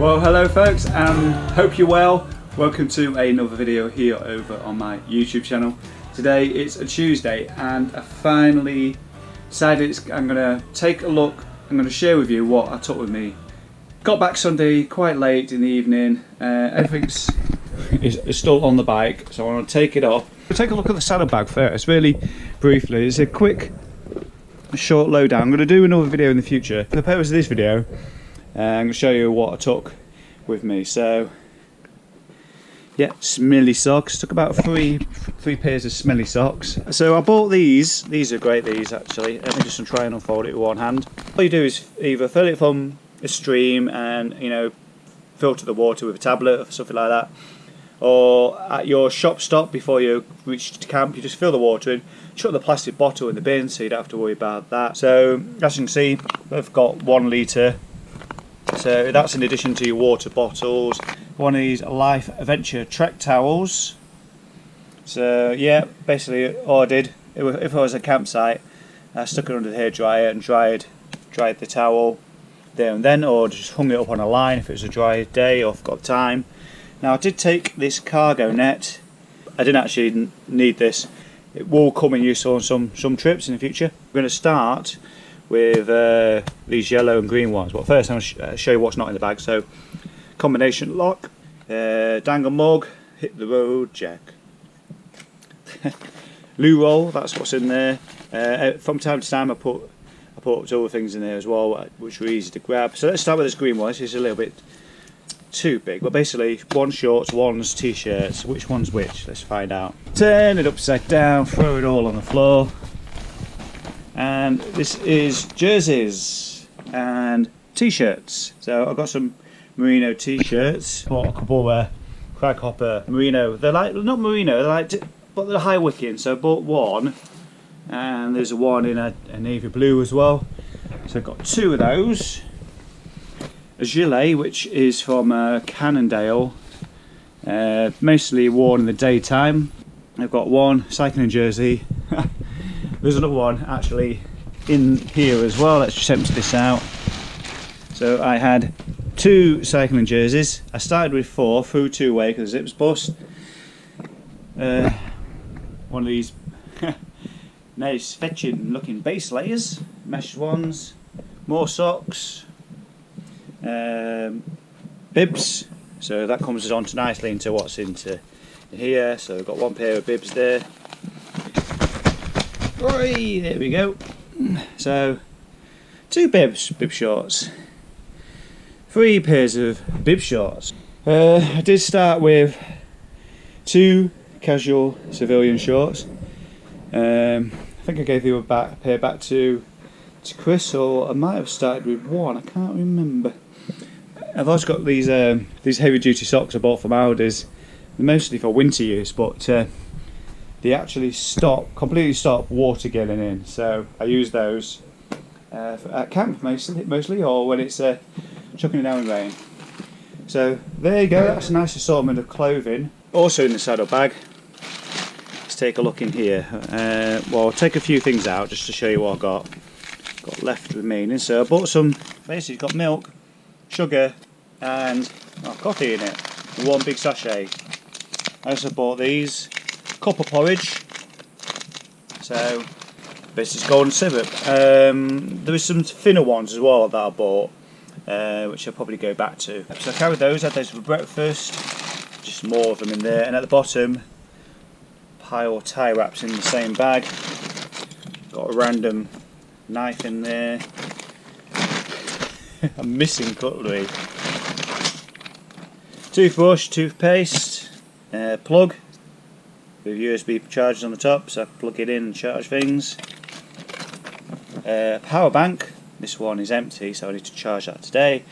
Well, hello folks, and hope you're well. Welcome to another video here over on my YouTube channel. Today it's a Tuesday and I finally decided I'm going to take a look. I'm going to share with you what I took with me. Got back Sunday quite late in the evening. Everything's is still on the bike, so I want to take it off. We'll take a look at the saddlebag first, really briefly. It's a quick, short lowdown. I'm going to do another video in the future. For the purpose of this video, I'm going to show you what I took with me. So, yeah, smelly socks. Took about three pairs of smelly socks. So I bought these. These are great, these actually. Let me just try and unfold it with one hand. All you do is either fill it from a stream and, you know, filter the water with a tablet or something like that. Or at your shop stop before you reach camp, you just fill the water in, chuck the plastic bottle in the bin so you don't have to worry about that. So, as you can see, I've got 1 litre. So that's in addition to your water bottles. One of these Life Adventure Trek towels. So yeah, basically all I did, if I was at a campsite, I stuck it under the hairdryer and dried the towel there and then, or just hung it up on a line if it was a dry day or if I've got time. Now I did take this cargo net. I didn't actually need this. It will come in use on some trips in the future. We're going to start with these yellow and green ones. But first I'm going to show you what's not in the bag. So, combination lock, dangle mug, hit the road jack, loo roll, that's what's in there. From time to time I put other things in there as well, which were easy to grab. So let's start with this green one. This is a little bit too big, but basically one's shorts, one's t-shirts. Which one's which? Let's find out. Turn it upside down, throw it all on the floor. And this is jerseys and t-shirts. So I've got some merino t-shirts. Bought a couple Crag merino. They're like, not merino, they're like, but they're high wicking. So I bought one, and there's one in a navy blue as well. So I've got 2 of those. A gilet, which is from Cannondale, mostly worn in the daytime. I've got one cycling jersey. There's another one actually in here as well. Let's just empty this out. So I had 2 cycling jerseys. I started with 4, threw 2 away because the zips bust. One of these nice fetching looking base layers, mesh ones, more socks, bibs. So that comes on nicely into what's into here. So I've got 1 pair of bibs there. Oi, there we go. So 2 bib shorts, 3 pairs of bib shorts. I did start with 2 casual civilian shorts. I think I gave a pair back to Chris, or I might have started with 1. I can't remember. I've also got these heavy duty socks I bought from Aldi's. They're mostly for winter use, but they actually completely stop water getting in, so I use those at camp mostly, or when it's chucking it down in rain. So there you go, that's a nice assortment of clothing. Also in the saddlebag, let's take a look in here. Well, I'll take a few things out just to show you what I've got left remaining. So I bought some, basically got milk, sugar and coffee in it, 1 big sachet. I also bought these copper porridge, so this is golden syrup. There was some thinner ones as well that I bought, which I'll probably go back to. So I carried those, had those for breakfast, just more of them in there, and at the bottom, pile tie wraps in the same bag. Got a random knife in there. I'm missing cutlery. Toothbrush, toothpaste, plug with USB chargers on the top, so I can plug it in and charge things. Power bank, this one is empty, so I need to charge that today.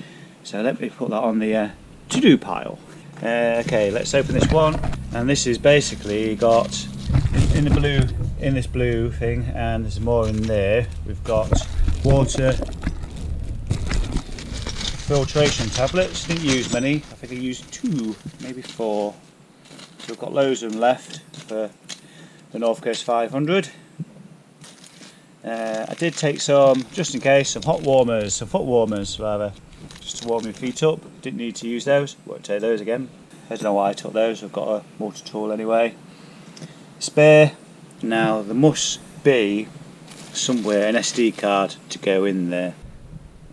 So let me put that on the to-do pile. Okay, let's open this one, and this is basically got in this blue thing, and there's more in there. We've got water filtration tablets. Didn't use many. I think I used 2, maybe 4. So we've got loads of them left for the North Coast 500. I did take some, just in case, some foot warmers rather. just to warm your feet up. Didn't need to use those, won't take those again. I don't know why I took those, I've got a multi-tool anyway. Spare. Now there must be somewhere an SD card to go in there.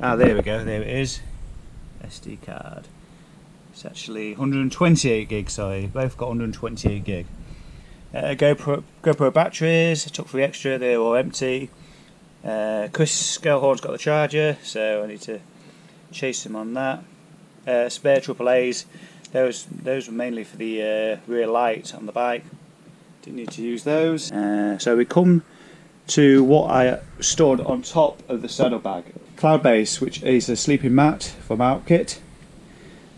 Ah, there we go, there it is. SD card. It's actually 128 gig, sorry, both got 128 gig. GoPro batteries, I took 3 extra, they're all empty. Chris Scalehorn's got the charger, so I need to chase him on that. Spare AAAs, those were mainly for the rear light on the bike. Didn't need to use those. So we come to what I stored on top of the saddlebag. Cloud base, which is a sleeping mat from Outkit.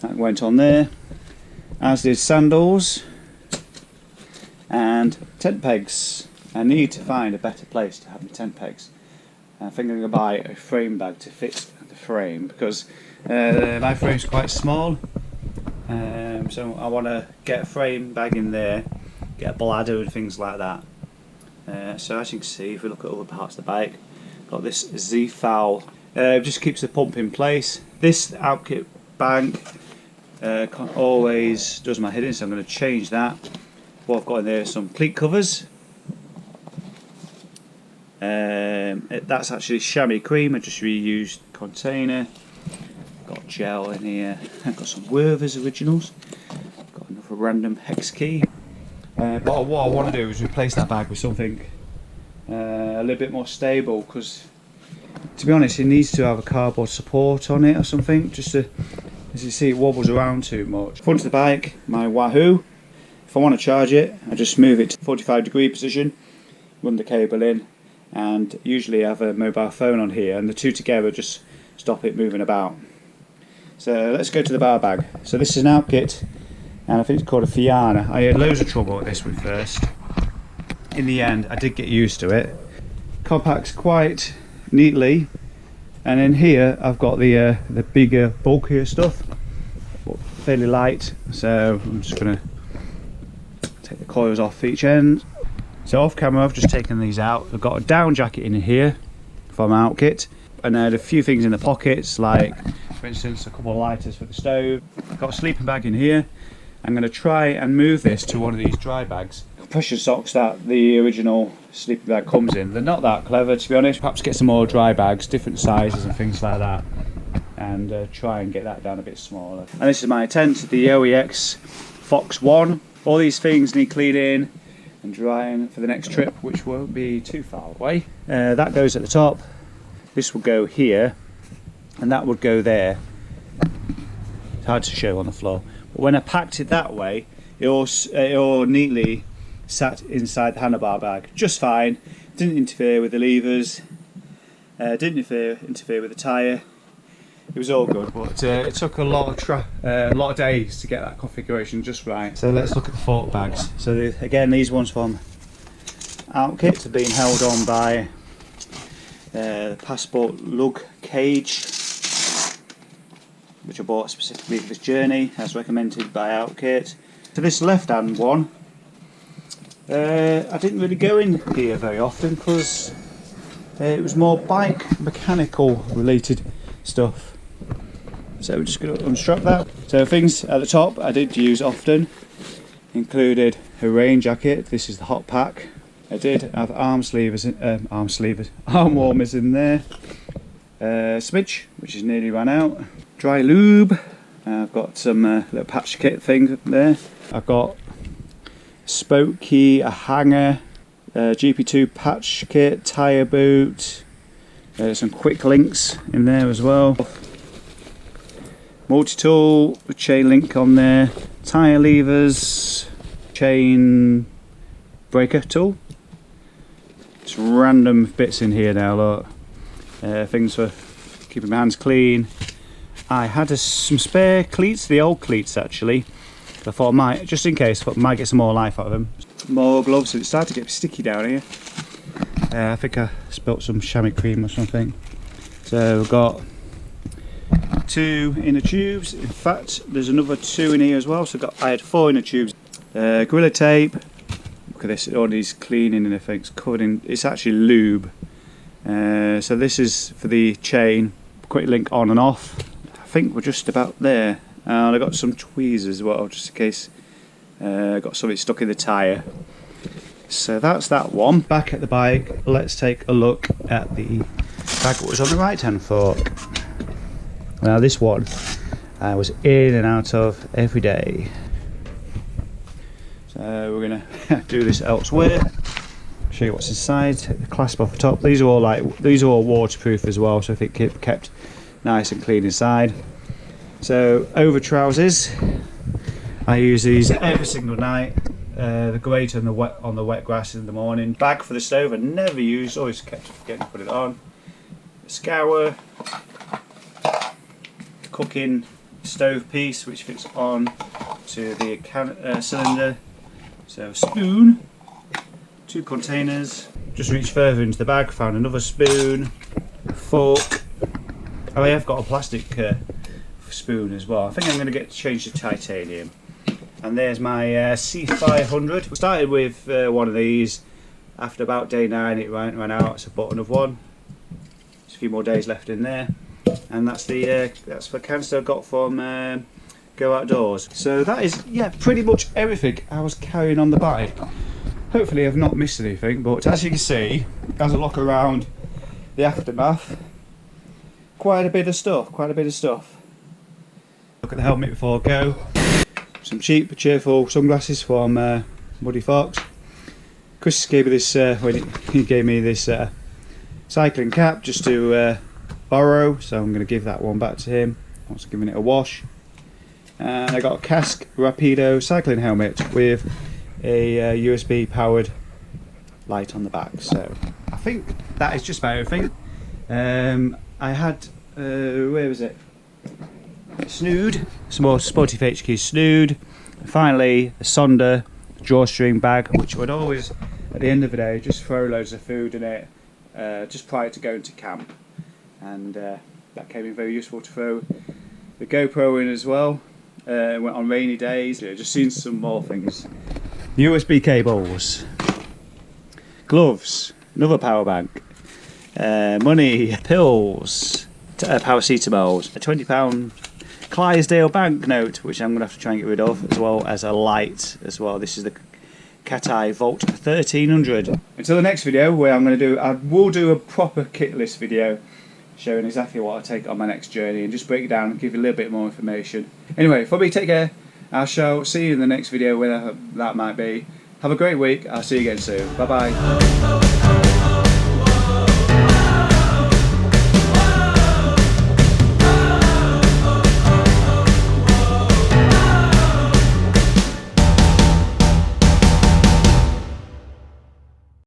That went on there. As did sandals and tent pegs. I need to find a better place to have my tent pegs. I think I'm going to buy a frame bag to fit the frame because my frame's quite small. So I want to get a frame bag in there, get a bladder and things like that. So as you can see, if we look at other parts of the bike, got this Z-foul. Just keeps the pump in place. This Outkit bank always does my heading, so I'm going to change that. What I've got in there is some cleat covers. That's actually chamois cream, I just reused container. Got gel in here. I've got some Werther's originals. Got another random hex key. But what I want to do is replace that bag with something a little bit more stable, because to be honest it needs to have a cardboard support on it or something, just to, as you see, it wobbles around too much. Front of the bike, my Wahoo. If I want to charge it, I just move it to 45-degree position, run the cable in, and usually I have a mobile phone on here, and the two together just stop it moving about. So let's go to the bar bag. So this is an Outkit, and I think it's called a Fiana. I had loads of trouble with this one first. In the end, I did get used to it. Compacts quite neatly, and in here I've got the bigger, bulkier stuff, but fairly light. So I'm just gonna take the coils off each end. So off camera, I've just taken these out. I've got a down jacket in here from Outkit, and I had a few things in the pockets, like for instance a couple of lighters for the stove. I've got a sleeping bag in here. I'm going to try and move this to one of these dry bags. Compression socks that the original sleeping bag comes in. They're not that clever, to be honest. Perhaps get some more dry bags, different sizes and things like that, and try and get that down a bit smaller. And this is my tent, the OEX Fox 1. All these things need cleaning and drying for the next trip, which won't be too far away. That goes at the top. This will go here, and that would go there. It's hard to show on the floor. But when I packed it that way, it all neatly sat inside the handlebar bag just fine. Didn't interfere with the levers, didn't interfere with the tyre. It was all good, but it took a lot of days to get that configuration just right. So let's look at the fork bags. So again, these ones from Outkit are being held on by the Passport lug cage, which I bought specifically for this journey, as recommended by Outkit. So this left-hand one, I didn't really go in here very often because it was more bike mechanical related stuff. So we're just going to unstrap that. So things at the top I did use often included a rain jacket. This is the hot pack. I did have arm warmers in there. Smidge, which is nearly run out. Dry lube. I've got some little patch kit thing there. I've got a spoke key, a hanger, GP2 patch kit, tyre boot, some quick links in there as well. Multi-tool, chain link on there, tyre levers, chain breaker tool. Just random bits in here now, look. Things for keeping my hands clean. I had some spare cleats, the old cleats actually. I thought I might, just in case, I might get some more life out of them. More gloves, so it started to get sticky down here. I think I spilt some chamois cream or something. So we've got 2 inner tubes. In fact, there's another 2 in here as well. So I had 4 inner tubes. Gorilla tape. Look at this, all these cleaning and everything's covered in. It's actually lube. So this is for the chain. Quick link on and off. think we're just about there. And I got some tweezers as well, just in case I got something stuck in the tyre. So that's that one. Back at the bike, let's take a look at the bag that was on the right hand fork. Now this one I was in and out of every day. So we're going to do this elsewhere. Show you what's inside. Take the clasp off the top. These are all waterproof as well, so I think it kept nice and clean inside. So over trousers, I use these every single night. They're great on the wet grass in the morning. Bag for the stove I never used, always kept forgetting to put it on. A scour, cooking stove piece which fits on to the cylinder. So a spoon, 2 containers. Just reached further into the bag, found another spoon, fork. Oh, I have got a plastic spoon as well. I think I'm going to change to titanium. And there's my C500. Started with one of these. After about day 9 it ran out. It's a button of one. There's a few more days left in there. And that's the canister I got from Go Outdoors. So that is, yeah, pretty much everything I was carrying on the bike. Hopefully I've not missed anything, but as you can see, as I look around the aftermath, quite a bit of stuff. Look at the helmet before I go. Some cheap but cheerful sunglasses from Muddy Fox. Chris gave me this when he gave me this cycling cap just to borrow, so I'm going to give that one back to him. I'm also giving it a wash. And I got a Casque Rapido cycling helmet with a USB powered light on the back. So I think that is just about everything. I had where was it? Snood, small Sportive HQ Snood. And finally, a Sonder drawstring bag, which would always, at the end of the day, just throw loads of food in it, just prior to going to camp. And that came in very useful to throw the GoPro in as well. Went on rainy days. Yeah, just seen some more things. USB cables, gloves, another power bank, money, pills, paracetamols, a £20 Clydesdale banknote, which I'm going to have to try and get rid of, as well as a light as well. This is the Cat-Eye Volt 1300. Until the next video, where I will do a proper kit list video showing exactly what I take on my next journey and just break it down and give you a little bit more information. Anyway, for me, take care. I shall see you in the next video, whenever that might be. Have a great week. I'll see you again soon. Bye bye.